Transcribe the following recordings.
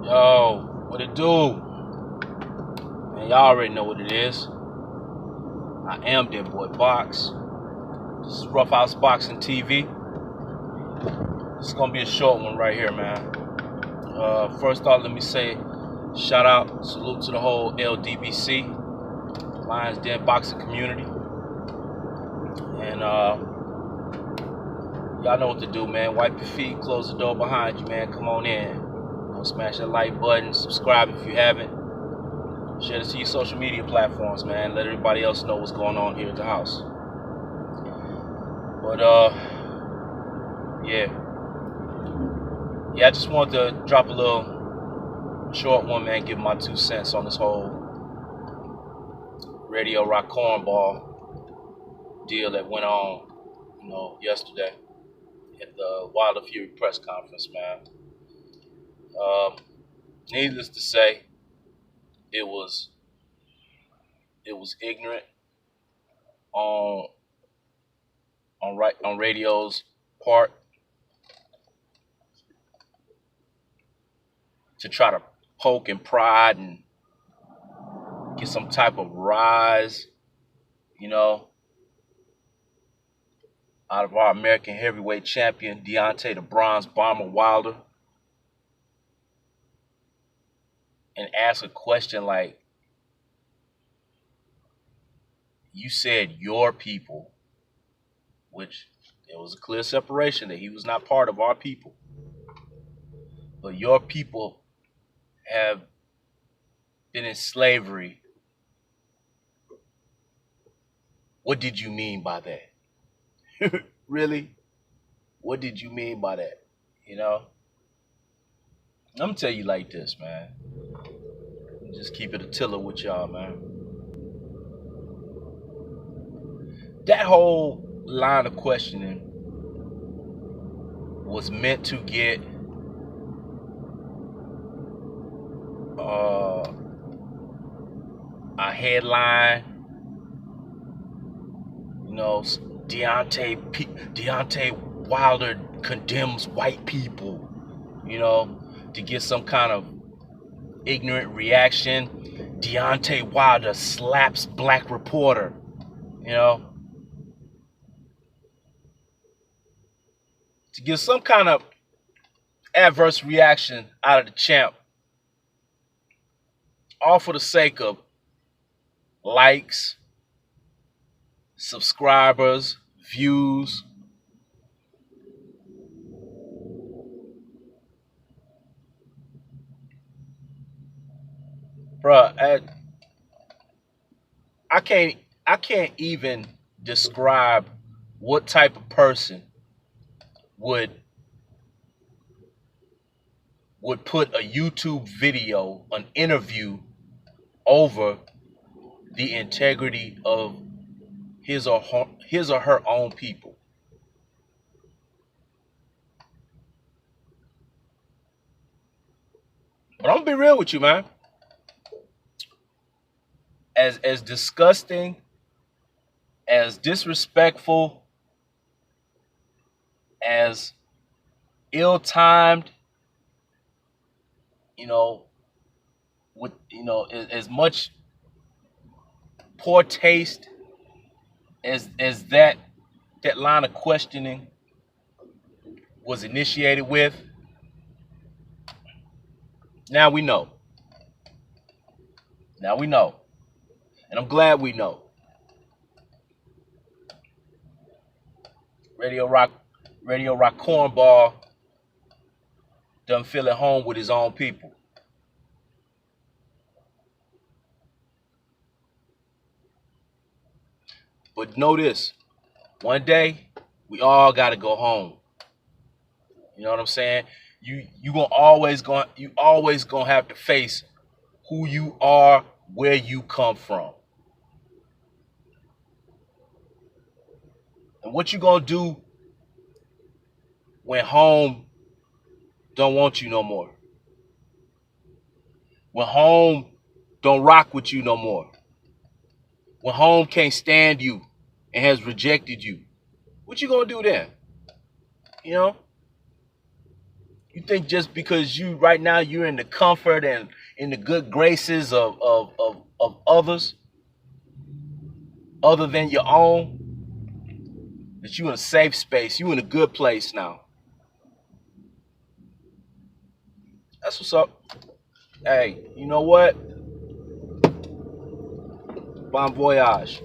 Yo, what it do? Man, y'all already know what it is. I am that boy Box. This is Rough House Boxing TV. It's gonna be a short one right here, man. First off, let me say shout out, salute to the whole LDBC, Lions Den Boxing community. And y'all know what to do, man. Wipe your feet, close the door behind you, man. Come on in. Smash that like button, subscribe if you haven't. Share this to your social media platforms, man. Let everybody else know what's going on here at the house. But yeah, I just wanted to drop a little short one, man. Give my 2 cents on this whole radio Ra-Cornball deal that went on, yesterday at the Wilder Fury press conference, man. Needless to say, it was ignorant on radio's part to try to poke and prod and get some type of rise, out of our American heavyweight champion Deontay the Bronze Bomber Wilder, and ask a question like, you said your people, which there was a clear separation that he was not part of our people, but your people have been in slavery. What did you mean by that? Really? What did you mean by that? I'm gonna tell you like this, man. Just keep it a tiller with y'all, man. That whole line of questioning was meant to get a headline, Deontay Wilder condemns white people, to get some kind of ignorant reaction. Deontay Wilder slaps black reporter, to get some kind of adverse reaction out of the champ, all for the sake of likes, subscribers, views. Bruh, I can't even describe what type of person would put a YouTube video, an interview, over the integrity of his or her own people. But I'm gonna be real with you, man. As disgusting, as disrespectful, as ill-timed, with as much poor taste as that line of questioning was initiated with. Now we know. And I'm glad we know. Radio Ra-Cornball doesn't feel at home with his own people. But know this, one day we all gotta go home. You know what I'm saying? You always gonna have to face who you are, where you come from. And what you gonna do when home don't want you no more? When home don't rock with you no more? When home can't stand you and has rejected you? What you gonna do then? You You think just because you right now you're in the comfort and in the good graces of others other than your own, that you in a safe space, you in a good place now. That's what's up. Hey, you know what? Bon voyage.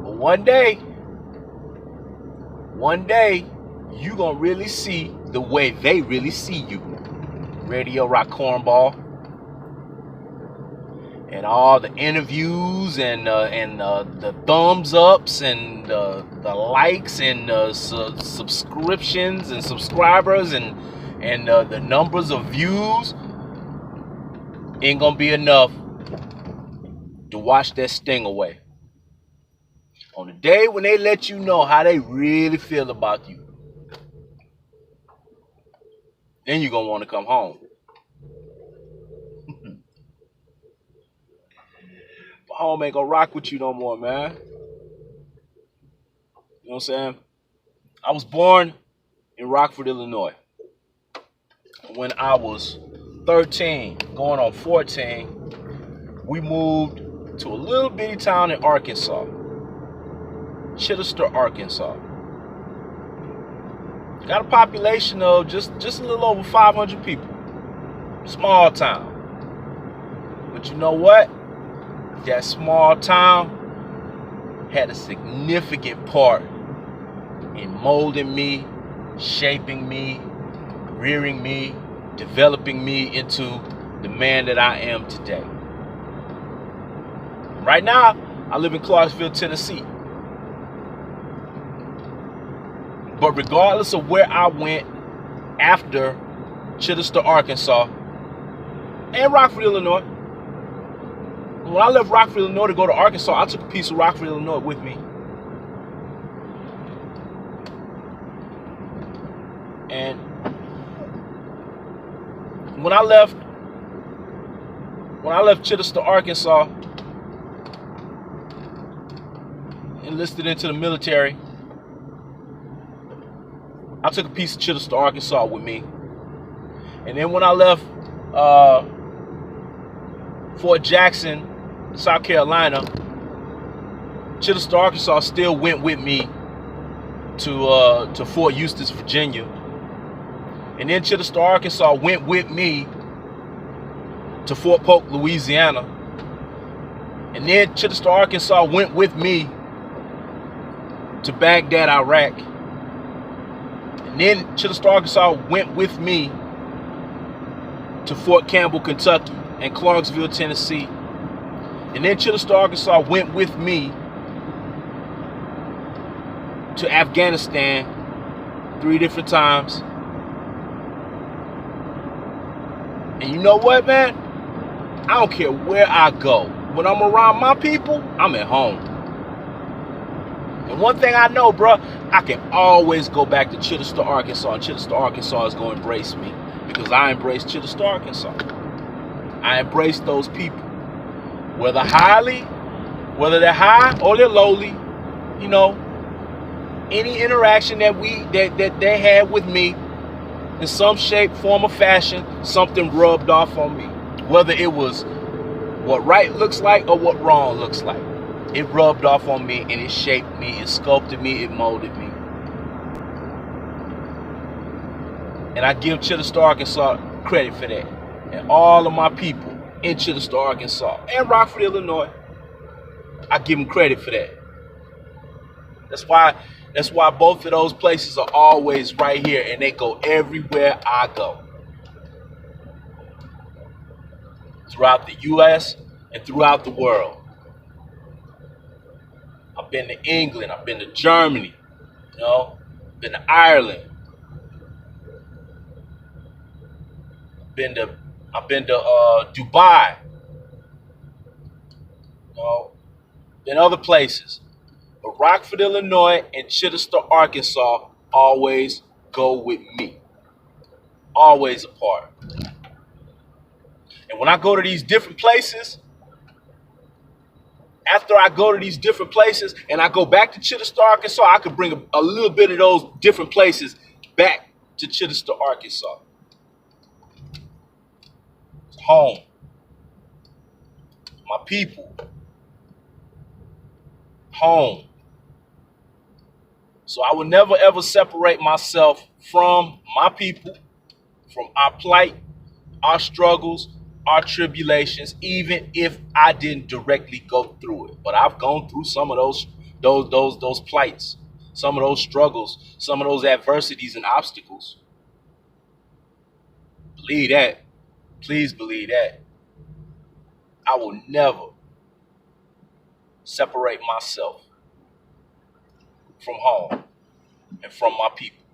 But one day, you gonna really see the way they really see you. Radio Ra-Cornball. And all the interviews and the thumbs ups and the likes and subscriptions and subscribers and the numbers of views ain't gonna be enough to wash that sting away. On the day when they let you know how they really feel about you, then you're gonna want to come home. But home ain't gonna rock with you no more, man. You know what I'm saying? I was born in Rockford, Illinois. When I was 13, going on 14, we moved to a little bitty town in Arkansas, Chittister, Arkansas. Got a population of just a little over 500 people. Small town. But you know what? That small town had a significant part in molding me, shaping me, rearing me, developing me into the man that I am today. Right now, I live in Clarksville, Tennessee. But regardless of where I went after Chittister, Arkansas, and Rockford, Illinois, when I left Rockford, Illinois to go to Arkansas, I took a piece of Rockford, Illinois with me. And when I left Chittister, Arkansas, enlisted into the military, I took a piece of Chittister, Arkansas with me. And then when I left Fort Jackson, South Carolina, Chittister, Arkansas still went with me to Fort Eustis, Virginia. And then Chittister, Arkansas went with me to Fort Polk, Louisiana. And then Chittister, Arkansas went with me to Baghdad, Iraq. And then Chittister, Arkansas went with me to Fort Campbell, Kentucky, and Clarksville, Tennessee. And then Chittister, Arkansas went with me to Afghanistan 3 different times. And you know what, man? I don't care where I go. When I'm around my people, I'm at home. And one thing I know, bro, I can always go back to Chittister, Arkansas, and Chittister, Arkansas is going to embrace me because I embrace Chittister, Arkansas. I embrace those people, whether they're high or they're lowly. You know, any interaction that they had with me, in some shape, form, or fashion, something rubbed off on me. Whether it was what right looks like or what wrong looks like. It rubbed off on me and it shaped me, it sculpted me, it molded me. And I give Chittister, Arkansas credit for that. And all of my people in Chittister, Arkansas and Rockford, Illinois, I give them credit for that. That's why both of those places are always right here and they go everywhere I go. Throughout the U.S. and throughout the world. I've been to England, I've been to Germany, you know, been to Ireland. I've been to Dubai. You know, been other places. But Rockford, Illinois and Chittister, Arkansas always go with me. Always a part. And when I go to these different places, after I go to these different places and I go back to Chittister, Arkansas, I could bring a little bit of those different places back to Chittister, Arkansas. Home. My people. Home. So I will never ever separate myself from my people, from our plight, our struggles, our tribulations, even if I didn't directly go through it. But I've gone through some of those plights, some of those struggles, some of those adversities and obstacles. Believe that. Please believe that. I will never separate myself from home and from my people.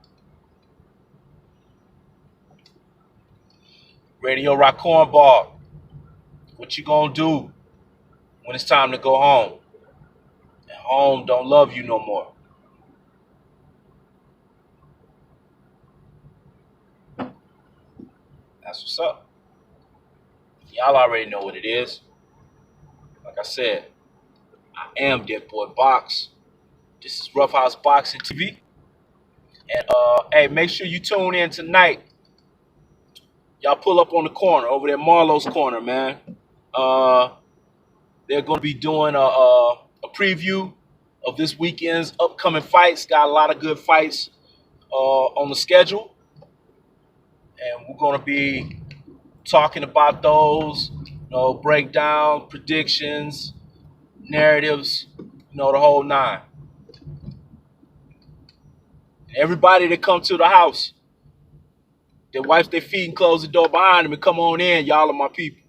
Radio Ra-Cornball, what you gonna do when it's time to go home? And home don't love you no more. That's what's up. Y'all already know what it is. Like I said, I am Dead Boy Box. This is Rough House Boxing TV. And hey, make sure you tune in tonight. Y'all pull up on the corner over there, Marlowe's Corner, man. They're going to be doing a preview of this weekend's upcoming fights. Got a lot of good fights on the schedule, and we're going to be talking about those. Breakdown, predictions, narratives, the whole nine. And everybody that come to the house, they wipe their feet and close the door behind them and come on in. Y'all are my people.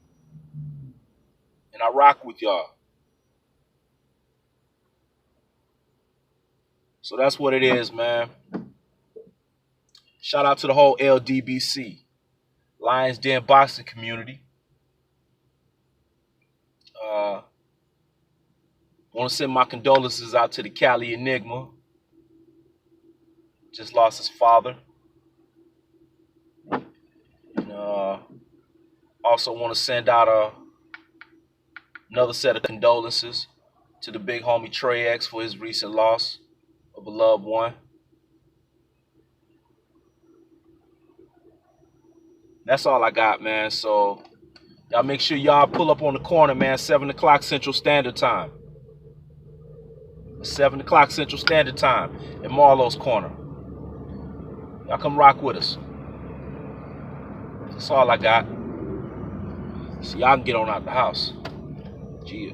And I rock with y'all. So that's what it is, man. Shout out to the whole LDBC, Lions Den boxing community. Want to send my condolences out to the Cali Enigma. Just lost his father. And, also want to send out another set of condolences to the big homie Trey X for his recent loss of a loved one. That's all I got, man. So y'all make sure y'all pull up on the corner, man. 7 o'clock Central Standard Time. 7 o'clock Central Standard Time at Marlowe's Corner. Y'all come rock with us. That's all I got. So y'all can get on out the house. Yeah.